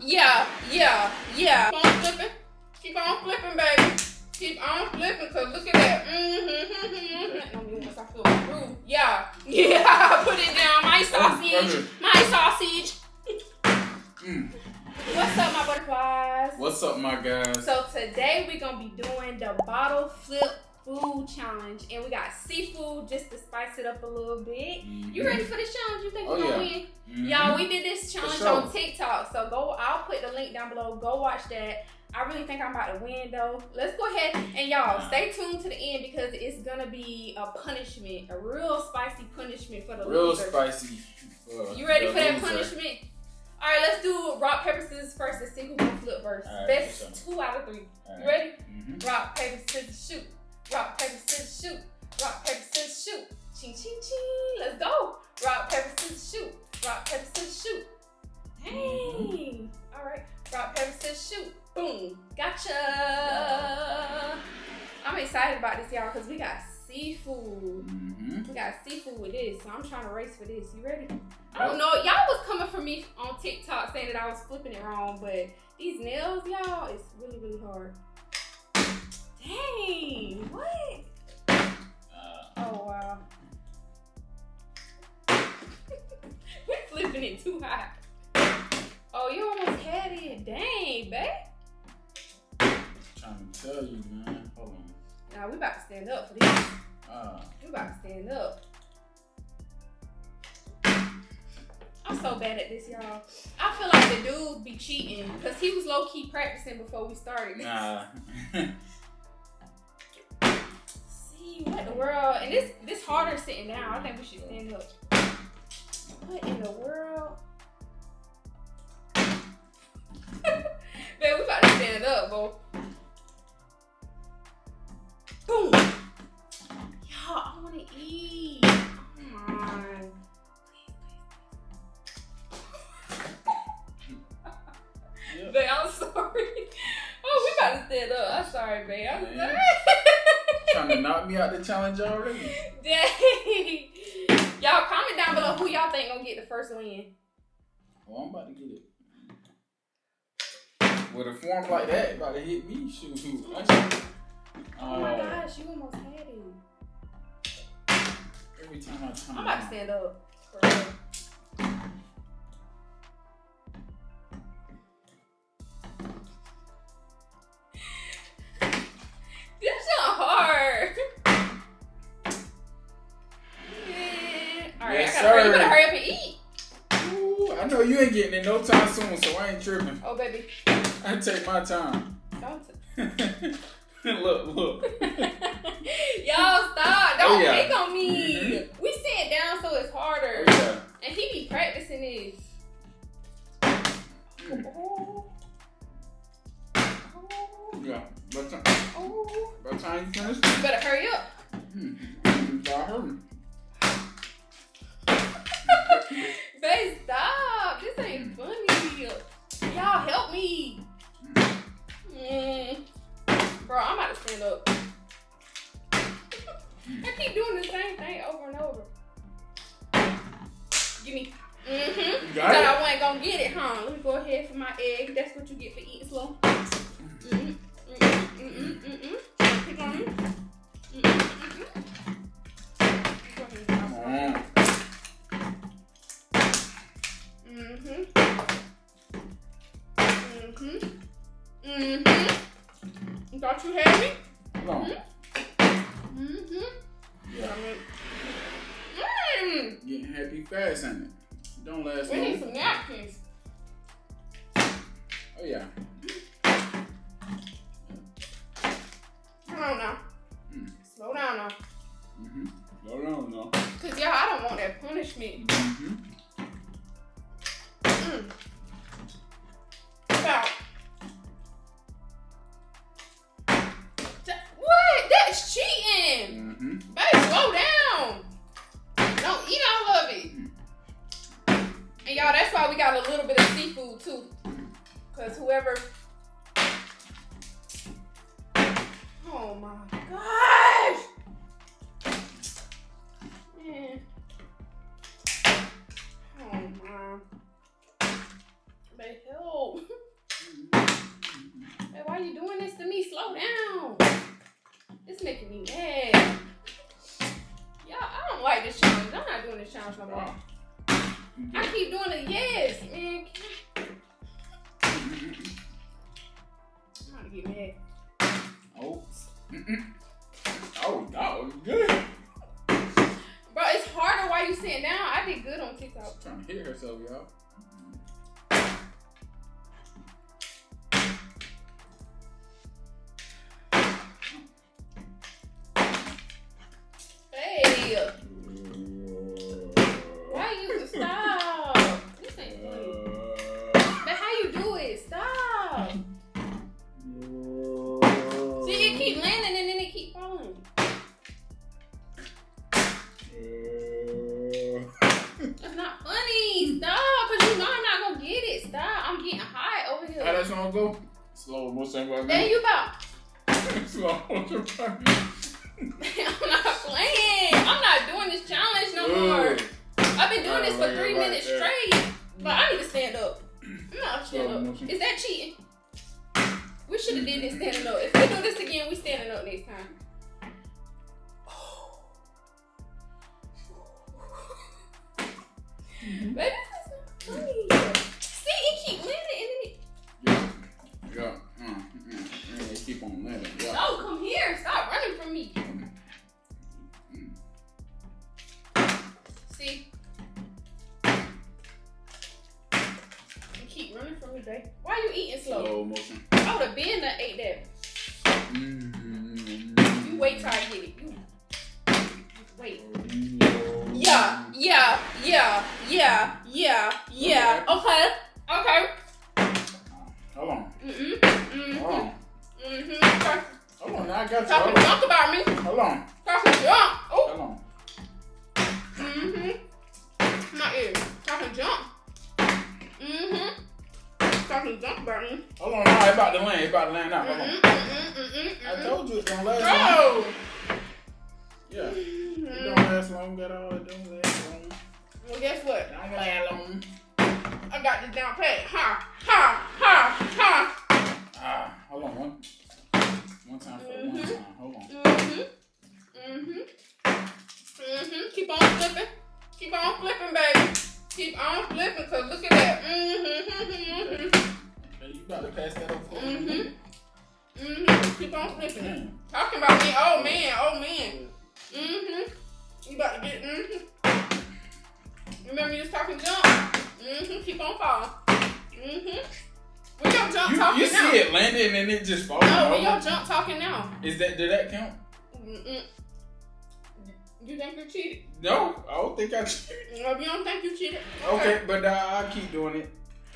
Yeah. Keep on flipping. Keep on flipping, baby. Keep on flipping, cause look at that. Let me once I feel my groove. Yeah. Put it down. My sausage. My sausage. What's up, my butterflies? What's up, my guys? So today we're gonna be doing the bottle flip food challenge, and we got seafood just to spice it up a little bit. You ready for this challenge? You think we're gonna win? Y'all, we did this challenge on TikTok, so I'll put the link down below. Go watch that. I really think I'm about to win though. Let's go ahead and y'all stay tuned to the end because it's gonna be a punishment, a real spicy punishment for the loser. Real spicy. You ready for that punishment? All right, let's do rock, paper, scissors first and see who can flip first. Right, Best 2 out of 3. Right. You ready? Rock, paper, scissors, shoot. Rock, paper, scissors, shoot. Rock, paper, scissors, shoot. Ching, ching, ching. Let's go. Rock, paper, scissors, shoot. Rock, paper, scissors, shoot. Dang. All right. Rock, paper, scissors, shoot. Boom. Gotcha. I'm excited about this, y'all, because we got seafood. We got seafood with this, so I'm trying to race for this. You ready? I don't know. Y'all was coming for me on TikTok saying that I was flipping it wrong, but these nails, y'all, it's really, really hard. Dang. What? Oh, wow. We're flipping it too high. Oh, you almost had it. Dang, babe. Trying to tell you, man. Hold on. Nah, we about to stand up for this. We about to stand up. I'm so bad at this, y'all. I feel like the dudes be cheating because he was low-key practicing before we started. Nah. See, what in the world? And this harder sitting down. I think we should stand up. What in the world? Man, we about to stand up, bro. Boom. Y'all, I want to eat. Come on. Yeah. Babe, I'm sorry. Oh, we about to stand up. I'm sorry, babe. I'm sorry. Trying to knock me out the challenge already. Dang. Y'all, comment down below who y'all think gonna get the first win. Oh, I'm about to get it. With a form like that, about to hit me. Shoot. Oh my gosh, you almost had it. Every time I turn I'm about to stand up. For real. This is hard. Yeah. Alright, Yes, I gotta hurry. You sir. better hurry up and eat. Ooh, I know you ain't getting it no time soon, so I ain't tripping. Oh, baby. I take my time. Don't. Look. Y'all stop. Don't pick on me. We sit down so it's harder. Oh, yeah. And he be practicing this. Yeah. By the time you finish, You better hurry up. Babe, stop. This ain't funny. Y'all help me. Bro, I'm about to stand up. I keep doing the same thing over and over. Give me. You Thought got it? I wasn't gonna get it, huh? Let me go ahead for my egg. That's what you get for eating slow. Pick on me. Come on. You thought you had me? Come on. Yeah. Getting happy fast, ain't it? Don't last We need long. some napkins. Oh, yeah. Come on now. Slow down now. Slow down now. Cause y'all, I don't want that punishment. About. What? That's cheating. Baby, slow down. Don't eat all of it. And y'all, that's why we got a little bit of seafood too. Cause whoever. Oh my gosh. Man. Oh my. They help. Hey, why you doing this to me? Slow down. It's making me mad. Y'all, I don't like this challenge. I'm not doing this challenge no more. I keep doing it. Yes, man. I'm gonna get mad. Oh. Oh, that was good. Bro, it's harder while you sitting down. I did good on TikTok. She's trying to hit herself, y'all. Hey. Why you stop? This ain't funny. But how you do it? Stop. See, it keep landing and then it keep falling. That's not funny. Stop, because you know I'm not going to get it. Stop. I'm getting high over here. How that song go? Slow motion right now. There you go. Slow motion right I'm not playing. I'm not doing this challenge no more. I've been doing this for 3 minutes straight. But I need to stand up. I'm not standing up. Is that cheating? We should have did this standing up. If we do this again, we standing up next time. Baby, this is not funny. See, it keep landing and then it... Yeah. They keep on landing. Yeah. No, come here. Stop running from me. See? You keep running from me, babe. Why you eating slow? Slow motion. I would have been that ate that. You wait till I get it. You wait. Yeah. Okay. Hold on. Okay. Hold on, now I got you. Talking junk about me. Hold on. Talking junk. Oh. Hold on. My ear. Talking junk. Talking junk about me. Hold on, now it's about to land. It's about to land out. Hold on. I told you it don't last long. Yeah. It don't last long at all. It don't last long. Well, guess what? It don't last long. I got this down pat. Ha. Hold on. One time for one time. Hold on. Keep on flipping. Keep on flipping, baby. Keep on flipping, cause look at that. Okay, you about to pass that over for me. Keep on flipping. Talking about me. Oh man. You about to get. Remember you was talking junk. Keep on falling. When your jump talking you now. see it landing and it just falling No, over. when your jump talking now. Did that count? You think you cheated? No, I don't think I cheated. Well, if you don't think you cheated, Okay, but I'll keep doing it.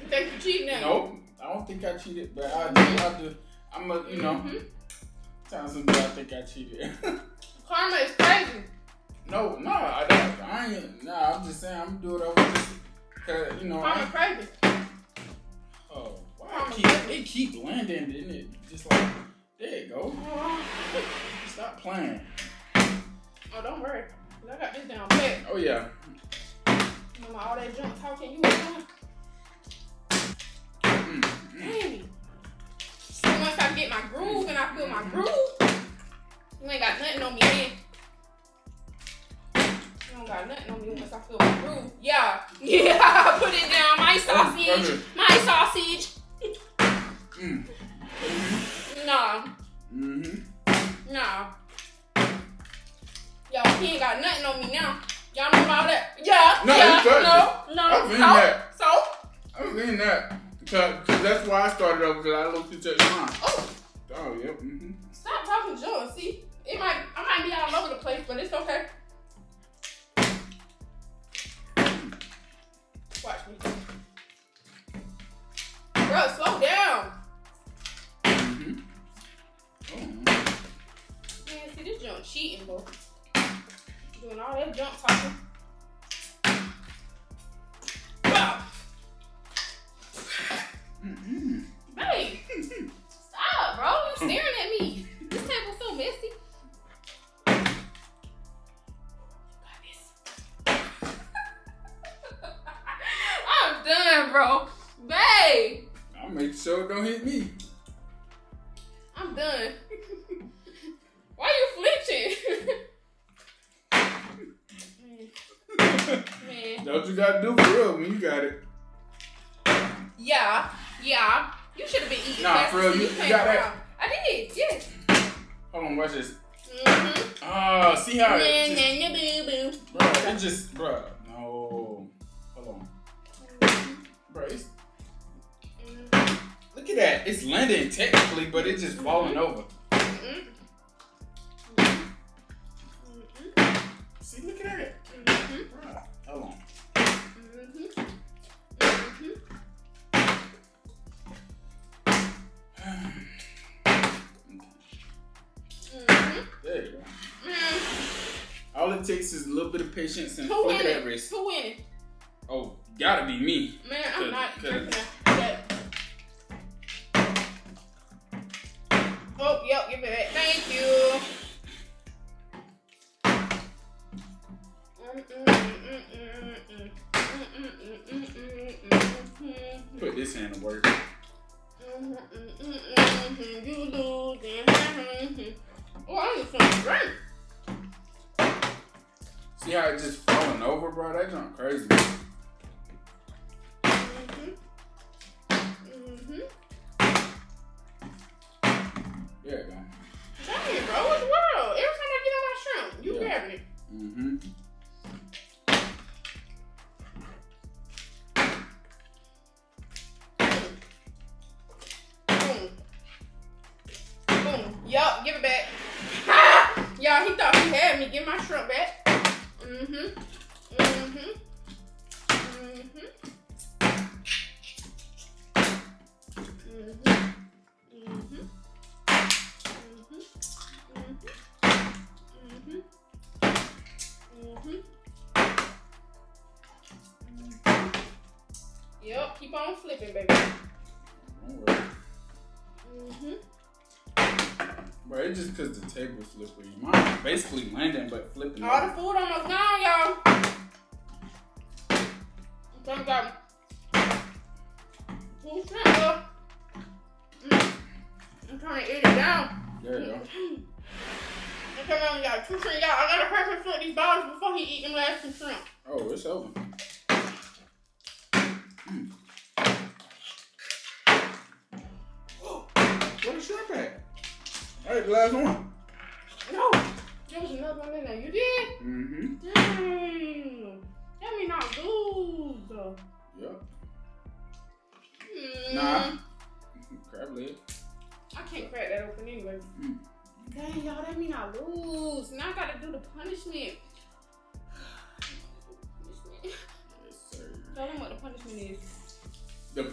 You think you cheated now? Nope, I don't think I cheated, but I do. I'm a, you know, times I think I cheated. Karma is crazy. No, I don't. I ain't. Nah, I'm just saying I'm doing it over just because, you know. Karma crazy. Oh, wow. It keep landing, didn't it? Just like, there you go. Stop playing. Oh, don't worry. I got this down pat. Oh, yeah. Remember all that junk talking you was doing? Dang. So once I get my groove and I feel my groove, you ain't got nothing on me, man. You don't got nothing on me once I feel my groove. Yeah. Put it down. My sausage. My sausage. Nah. Nah. Y'all, he ain't got nothing on me now. Y'all know about that? Yeah. No. I've seen that. So? I've seen that. Because that's why I started over, because I looked at your mine. Oh, yep. Stop talking junk. See? I might be all over the place, but it's okay. Watch me. Bro, slow down. Man, see, this junk cheating, bro. Doing all that junk talking. Wow. Hey, stop, bro. You staring at me. This table's so messy. I'm done, bro. Babe. I'll make sure it don't hit me. I'm done. Why you flinching? Man. That's what you gotta do for real when you got it. Yeah. You should have been eating. Nah, for real, you got that? I did, yes. Hold on, watch this. Mm-hmm. See how it bro, no. Hold on. Bro, it's... Look at that. It's landing technically, but it's just falling over. See, look at that. Bro, hold on. There you go. All it takes is a little bit of patience and look at that wrist. Who winning? Oh, gotta be me. Man, I'm not drinking that. Oh, yep, give me that. Thank you. Put this hand to work. You losing. Oh, I need some drink. See how it just falling over, bro? That junk crazy. There you go. Dang, bro, what's the world? Every time I get on my shrimp, you grabbing it. Boom. Yup, give it back. Y'all, he thought he had me. Give my shrimp back. Yep, keep on flipping, baby. Don't worry. Bro, it's just because the table's slippery. Mine's basically landing but flipping. All the food almost gone, y'all. I'm trying to get full shrimp up. I'm trying to eat it down. There you go. Okay, man, we got 2 shrimp. Y'all, I gotta hurry and flip these balls before he eat them last 2 shrimp. Oh, it's over. Where the shrimp at? Alright, the last one. No, there was another one in there. You did? Dang. That mean I lose. Yep. Nah. Crab leg. I can't crack that open anyway. Dang, y'all, that mean I lose. Now I gotta do the punishment. Yes, sir. Tell them what the punishment is. The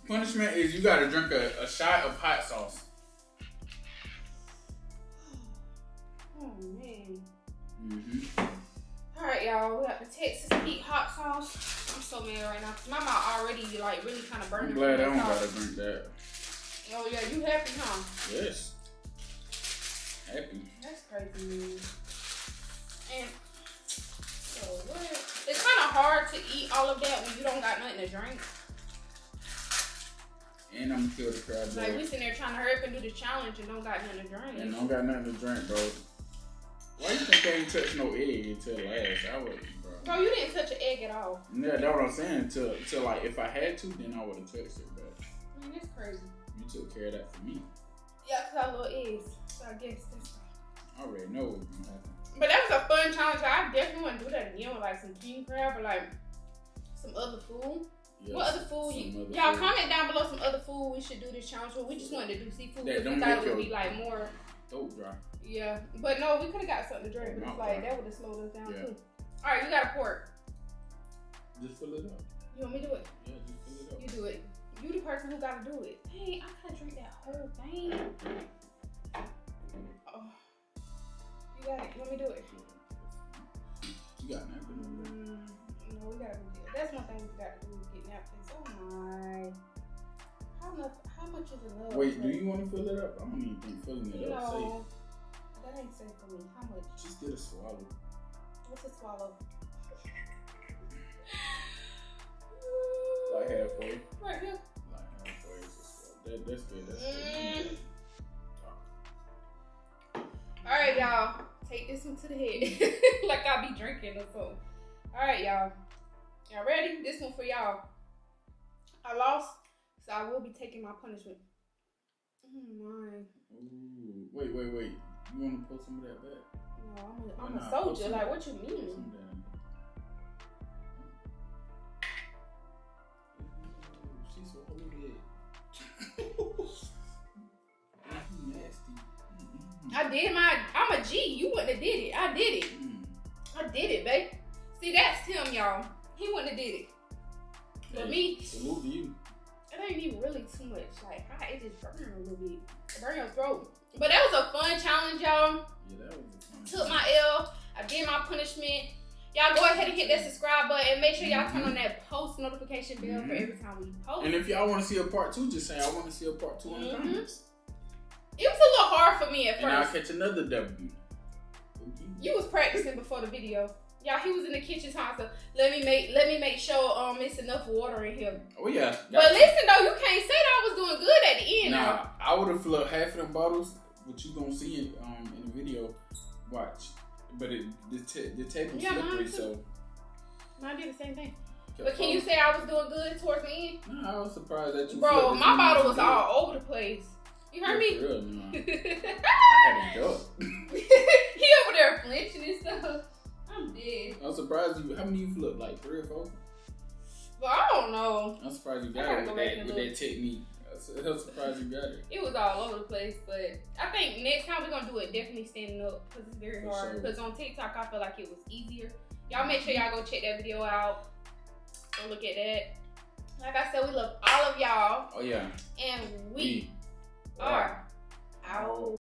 punishment is you gotta drink a shot of hot sauce. Oh, man. Alright, y'all, we got the Texas Heat hot sauce. I'm so mad right now because my mouth already like really kind of burning. I'm glad I don't gotta drink that. Oh yeah, you happy, huh? Yes. Happy. That's crazy, man. And so what? It's kind of hard to eat all of that when you don't got nothing to drink. And I'm gonna kill the crab. Like we sitting there trying to hurry up and do the challenge and don't got nothing to drink. And don't got nothing to drink, bro. Why you think I ain't touched no egg until last? I wouldn't, bro. Bro, you didn't touch an egg at all. Yeah, that's what I'm saying. Until like if I had to, then I would have touched it, but Man, that's crazy. you took care of that for me. Yeah, cause I love eggs. So I guess that's. I already know what's gonna happen. But that was a fun challenge. I definitely want to do that again with like some king crab or like some other food. Yes, what other food? Y'all comment down below some other food we should do this challenge with. We just wanted to do seafood because we thought it would be like more. Throat dry. Yeah, but no, we could have got something to drink. But it's like that would have slowed us down too. All right, you got a pork. Just fill it up. You want me to do it? Yeah, just fill it up. You do it. You the person who gotta do it. Dang, I gotta drink that whole thing. Oh. You got it. You want me to do it? You got napkins. No, we gotta do that. That's one thing we gotta do is get napkins. Oh my. How much is enough? Wait, do you want to fill it up? I don't even think filling it up safe. That ain't safe for me. How much? Just get a swallow. What's a swallow? Like halfway. Right here. Like halfway is a swallow. That's good. That's good. Alright, y'all. Take this one to the head. Like I be drinking or something. Alright, y'all. Y'all ready? This one for y'all. I lost, so I will be taking my punishment. Oh my. Ooh. Wait. You want to pull some of that back? No, I'm a soldier. Like, what you mean? She's so holy. Nasty. I did I'm a G. You wouldn't have did it. I did it. I did it, babe. See, that's him, y'all. He wouldn't have did it. But me, salute to you. It ain't even really too much. Like, it just burned a little bit. It burned your throat. But that was a fun challenge, y'all. Yeah, that was a fun Took my L. I did my punishment. Y'all go ahead and hit that subscribe button and make sure y'all turn on that post notification bell for every time we post. And if y'all want to see a part 2, just say I want to see a part 2 in the comments. It was a little hard for me at first. And I'll catch another W. You was practicing before the video. Y'all, he was in the kitchen time, so let me make sure it's enough water in here. Oh yeah. But listen though, you can't say that I was doing good at the end. Nah, I would have filled half of them bottles, but you gonna see it in the video. Watch. But the table's slippery, so. Mine did the same thing. But can you say I was doing good towards the end? No, I was surprised that you. Bro, my bottle was all over the place. You heard me? For real, no. I had a joke. He over there flinching and stuff. I'm dead. I'm surprised you. How many you flipped? Like 3 or 4? But I don't know. I'm surprised you got it with that technique. I'm surprised you got it. It was all over the place, but I think next time we're gonna do it definitely standing up because it's very hard. Because on TikTok I feel like it was easier. Y'all make sure y'all go check that video out. Go look at that. Like I said, we love all of y'all. Oh yeah. And we